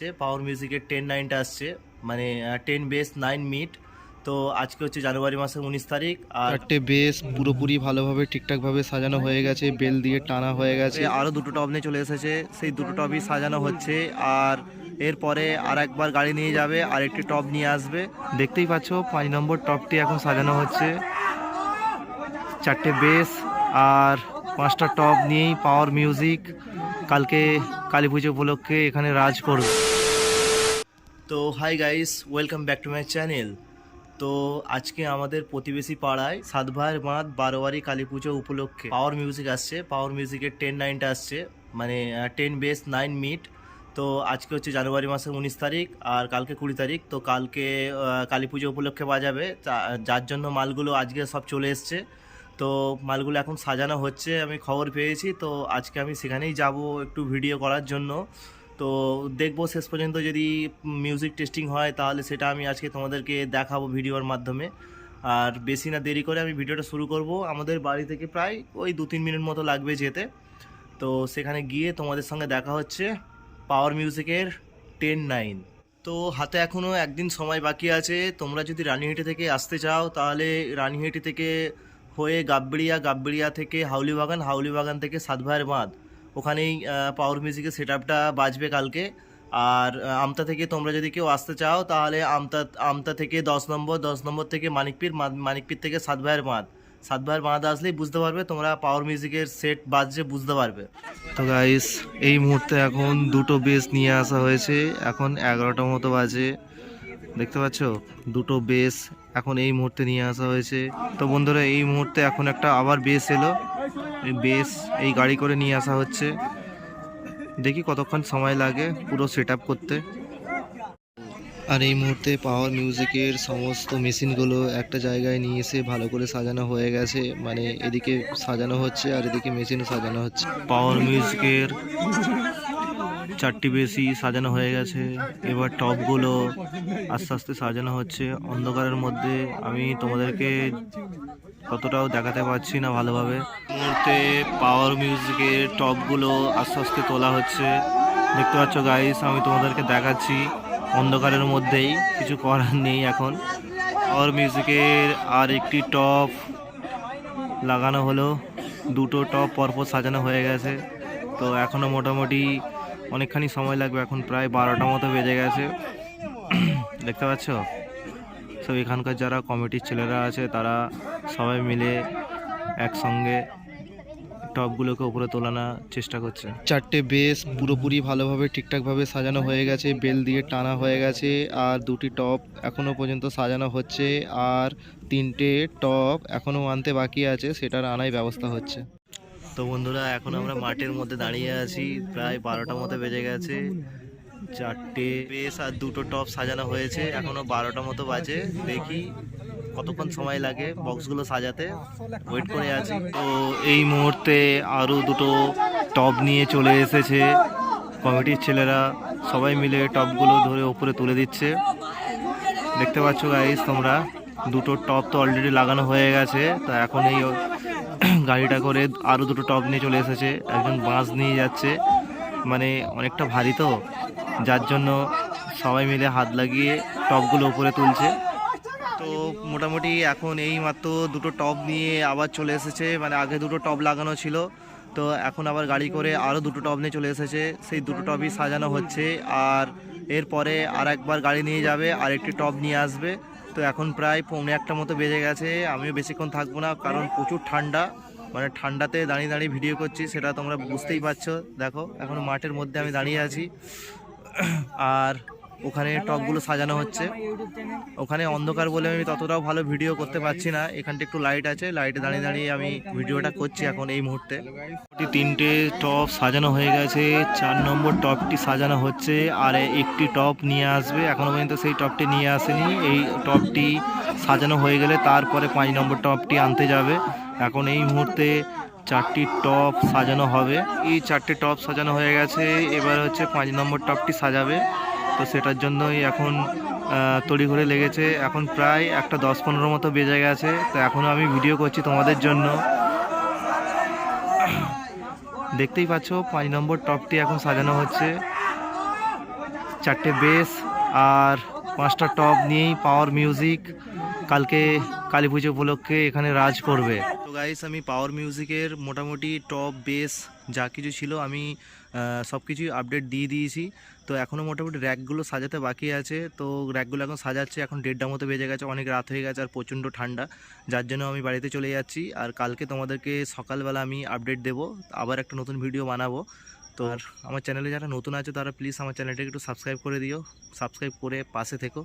পাওয়ার মিউজিকের 10-9টা আসছে, মানে 10 বেস 9 মিড। তো আজকে হচ্ছে জানুয়ারি মাসের 19 তারিখ, আর চারটে বেস পুরোপুরি ভালোভাবে ঠিকঠাকভাবে সাজানো হয়ে গেছে, বেল দিয়ে টানা হয়ে গেছে। আরও দুটো টপ নিয়ে চলে এসেছে, সেই দুটো টপই সাজানো হচ্ছে। আর এরপরে আর একবার গাড়ি নিয়ে যাবে, আর একটি টপ নিয়ে আসবে। দেখতেই পাচ্ছ 5 নম্বর টপটি এখন সাজানো হচ্ছে। চারটে বেস আর 5টা টপ নিয়েই পাওয়ার মিউজিক কালকে কালী পুজো উপলক্ষে এখানে রাজ করবে। তো hi guys, welcome back to my channel. তো আজকে আমাদের প্রতিবেশী পাড়ায় সাতভাইয়ের বাঁধ বারোয়ারি কালী পুজো উপলক্ষে পাওয়ার মিউজিক আসছে। পাওয়ার মিউজিকের 10-9টা আসছে, মানে 10 বেস 9 মিড। তো আজকে হচ্ছে জানুয়ারি মাসের 19 তারিখ, আর কালকে 20 তারিখ। তো কালকে কালী পুজো উপলক্ষে বাজাবে, যার জন্য মালগুলো আজকে সব চলে এসছে। তো মালগুলো এখন সাজানো হচ্ছে, আমি খবর পেয়েছি। তো আজকে আমি সেখানেই যাব একটু ভিডিও করার জন্য। তো দেখবো শেষ পর্যন্ত, যদি মিউজিক টেস্টিং হয় তাহলে সেটা আমি আজকে তোমাদেরকে দেখাবো ভিডিওর মাধ্যমে। আর বেশি না দেরি করে আমি ভিডিওটা শুরু করব। আমাদের বাড়ি থেকে প্রায় ওই 2-3 মিনিট মতো লাগবে যেতে। তো সেখানে গিয়ে তোমাদের সঙ্গে দেখা হচ্ছে পাওয়ার মিউজিকের 10-9। তো হাতে এখনও একদিন সময় বাকি আছে। তোমরা যদি রানীহাটি থেকে আসতে চাও তাহলে রানীহাটি থেকে হয়ে গাবড়িয়া থেকে হাউলিবাগান থেকে সাতভাইয়ের বাঁধ, ওখানেই পাওয়ার মিউজিকের সেট আপটা বাজবে কালকে। আর আমতা থেকে তোমরা যদি কেউ আসতে চাও তাহলে আমতা থেকে 10 নম্বর থেকে মানিকপীর থেকে সাতভাইয়ের বাঁধ আসলেই বুঝতে পারবে, তোমরা পাওয়ার মিউজিকের সেট বাজছে বুঝতে পারবে। তো গাইস, এই মুহূর্তে এখন দুটো বেস নিয়ে আসা হয়েছে। এখন 11টা মতো বাজে, দেখতে পাচ্ছ দুটো বেস এখন এই মুহূর্তে নিয়ে আসা হয়েছে। তো বন্ধুরা, এই মুহূর্তে এখন একটা আবার বেস এলো, এই বেস এই গাড়ি করে নিয়ে আসা হচ্ছে। দেখি কতক্ষণ সময় লাগে পুরো সেট আপ করতে। আর এই মুহূর্তে পাওয়ার মিউজিকের সমস্ত মেশিনগুলো একটা জায়গায় নিয়ে এসে ভালো করে সাজানো হয়ে গেছে, মানে এদিকে সাজানো হচ্ছে আর এদিকে মেশিনও সাজানো হচ্ছে। পাওয়ার মিউজিকের 4টি বেশি সাজানো হয়ে গেছে, এবার টপগুলো আস্তে আস্তে সাজানো হচ্ছে। অন্ধকারের মধ্যে আমি তোমাদেরকে ততটাও দেখাতে পারছি না ভালোভাবে। মুহূর্তে পাওয়ার মিউজিকের টপগুলো আস্তে আস্তে তোলা হচ্ছে, দেখতে পাচ্ছ গাইস। আমি তোমাদেরকে দেখাচ্ছি অন্ধকারের মধ্যেই, কিছু করার নেই এখন। পাওয়ার মিউজিকের আর একটি টপ লাগানো হলো, দুটো টপ পরপর সাজানো হয়ে গেছে। তো এখনও মোটামুটি অনেকখানি সময় লাগবে, এখন প্রায় 12টা মতো বেজে গেছে। দেখতে পাচ্ছ সব এখানকার যারা কমিটির ছেলেরা আছে তারা সবাই মিলে একসঙ্গে টপগুলোকে উপরে তোলানোর চেষ্টা করছে। চারটে বেস পুরোপুরি ভালোভাবে ঠিকঠাকভাবে সাজানো হয়ে গেছে, বেল দিয়ে টানা হয়ে গেছে। আর দুটি টপ এখনও পর্যন্ত সাজানো হচ্ছে, আর 3টে টপ এখনও আনতে বাকি আছে, সেটার আনাই ব্যবস্থা হচ্ছে। তো বন্ধুরা, এখন আমরা মাঠের মধ্যে দাঁড়িয়ে আছি, প্রায় 12টা মতো বেজে গেছে। 4টে বেস আর দুটো টপ সাজানো হয়েছে, এখনো 12টা মতো বাজে। দেখি কতক্ষণ সময় লাগে বক্সগুলো সাজাতে, ওয়েট করে আছি। তো এই মুহূর্তে আরও দুটো টপ নিয়ে চলে এসেছে কমিটির ছেলেরা, সবাই মিলে টপগুলো ধরে উপরে তুলে দিচ্ছে। দেখতে পাচ্ছ গাইস তোমরা, দুটো টপ তো অলরেডি লাগানো হয়ে গেছে। তো এখন এই গাড়িটা করে আরও দুটো টপ নিয়ে চলে এসেছে, একজন বাঁশ নিয়ে যাচ্ছে, মানে অনেকটা ভারী তো, যার জন্য সবাই মিলে হাত লাগিয়ে টপগুলো উপরে তুলছে। তো মোটামুটি এখন এই মাত্র দুটো টপ নিয়ে আবার চলে এসেছে, মানে আগে দুটো টপ লাগানো ছিল, তো এখন আবার গাড়ি করে আরও দুটো টপ নিয়ে চলে এসেছে, সেই দুটো টপই সাজানো হচ্ছে। আর এরপরে আর একবার গাড়ি নিয়ে যাবে, আর একটি টপ নিয়ে আসবে। তো এখন প্রায় 1:45 মতো বেজে গেছে। আমিও বেশিক্ষণ থাকবো না, কারণ প্রচুর ঠান্ডা, মানে ঠান্ডাতে দাঁড়িয়ে দাঁড়িয়ে ভিডিও করছি, সেটা তোমরা বুঝতেই পারছো। দেখো এখন মাঠের মধ্যে আমি দাঁড়িয়ে আছি, আর ওখানে টপগুলো সাজানো হচ্ছে। ওখানে অন্ধকার বলে আমি ততটাও ভালো ভিডিও করতে পারছি না, এখানটা একটু লাইট আছে, লাইটে দাঁড়িয়ে দাঁড়িয়ে আমি ভিডিওটা করছি এখন এই মুহূর্তে। 3টে টপ সাজানো হয়ে গেছে, 4 নম্বর টপটি সাজানো হচ্ছে, আর একটি টপ নিয়ে আসবে, এখনও পর্যন্ত সেই টপটি নিয়ে আসেনি। এই টপটি সাজানো হয়ে গেলে তারপরে 5 নম্বর টপটি আনতে যাবে। এখন এই মুহূর্তে 4টি টপ সাজানো হবে। এই 4টে টপ সাজানো হয়ে গেছে, এবার হচ্ছে 5 নম্বর টপটি সাজাবে। তো সেটার জন্যই এখন তড়িঘড়ি লেগেছে, এখন প্রায় একটা 10-15 মতো বেজে গেছে। তো এখনও আমি ভিডিও করছি তোমাদের জন্য। দেখতেই পাচ্ছ 5 নম্বর টপটি এখন সাজানো হচ্ছে। 4টে বেস আর 5টা টপ নিয়েই পাওয়ার মিউজিক কালকে কালী পুজো উপলক্ষে এখানে রাজ করবে। তো গাইস আমি পাওয়ার মিউজিকের মোটামুটি টপ বেস যা কিছু ছিল আমি সব কিছুই আপডেট দিয়ে দিয়েছি। তো এখনও মোটামুটি র্যাকগুলো সাজাতে বাকি আছে, তো র্যাকগুলো এখন সাজাচ্ছে। এখন 1:30 মতো বেজে গেছে, অনেক রাত হয়ে গেছে আর প্রচণ্ড ঠান্ডা, যার জন্য আমি বাড়িতে চলে যাচ্ছি। আর কালকে তোমাদেরকে সকালবেলা আমি আপডেট দেবো, আবার একটা নতুন ভিডিও বানাবো। তো আর আমার চ্যানেলে যারা নতুন আছে তারা প্লিজ আমার চ্যানেলটাকে একটু সাবস্ক্রাইব করে দিও, সাবস্ক্রাইব করে পাশে থেকো।